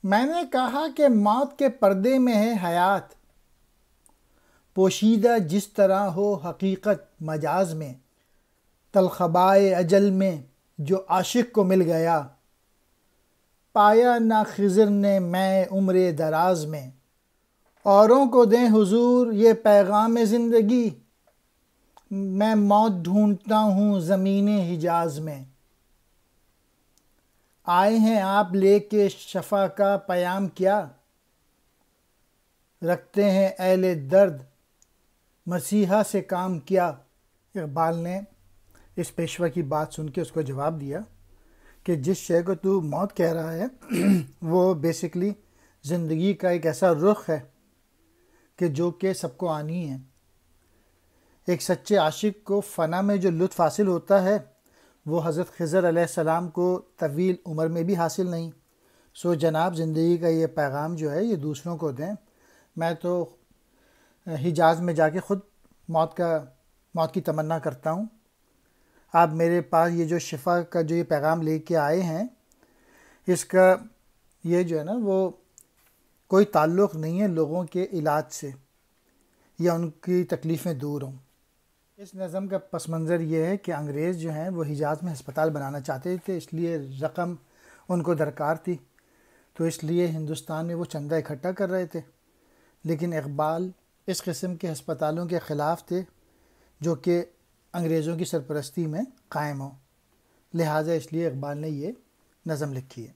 میں نے کہا کہ موت کے پردے میں ہے حیات، پوشیدہ جس طرح ہو حقیقت مجاز میں، تلخبائے اجل میں جو عاشق کو مل گیا، پایا نہ خضر نے میں عمر دراز میں۔ اوروں کو دیں حضور یہ پیغام زندگی، میں موت ڈھونڈتا ہوں زمین حجاز میں۔ آئے ہیں آپ لے کے شفا کا پیام کیا، رکھتے ہیں اہل درد مسیحا سے کام کیا۔ اقبال نے اس پیشوا کی بات سن کے اس کو جواب دیا کہ جس شے کو تو موت کہہ رہا ہے وہ بیسیکلی زندگی کا ایک ایسا رخ ہے کہ جو کہ سب کو آنی ہے۔ ایک سچے عاشق کو فنا میں جو لطف حاصل ہوتا ہے وہ حضرت خضر علیہ السلام کو طویل عمر میں بھی حاصل نہیں۔ سو جناب زندگی کا یہ پیغام جو ہے یہ دوسروں کو دیں۔ میں تو حجاز میں جا کے خود موت کی تمنا کرتا ہوں۔ آپ میرے پاس یہ جو شفا کا جو یہ پیغام لے کے آئے ہیں، اس کا یہ جو ہے نا وہ کوئی تعلق نہیں ہے لوگوں کے علاج سے یا ان کی تکلیفیں دور ہوں۔ اس نظم کا پس منظر یہ ہے کہ انگریز جو ہیں وہ حجاز میں ہسپتال بنانا چاہتے تھے، اس لیے رقم ان کو درکار تھی، تو اس لیے ہندوستان میں وہ چندہ اکٹھا کر رہے تھے۔ لیکن اقبال اس قسم کے ہسپتالوں کے خلاف تھے جو کہ انگریزوں کی سرپرستی میں قائم ہوں، لہٰذا اس لیے اقبال نے یہ نظم لکھی ہے۔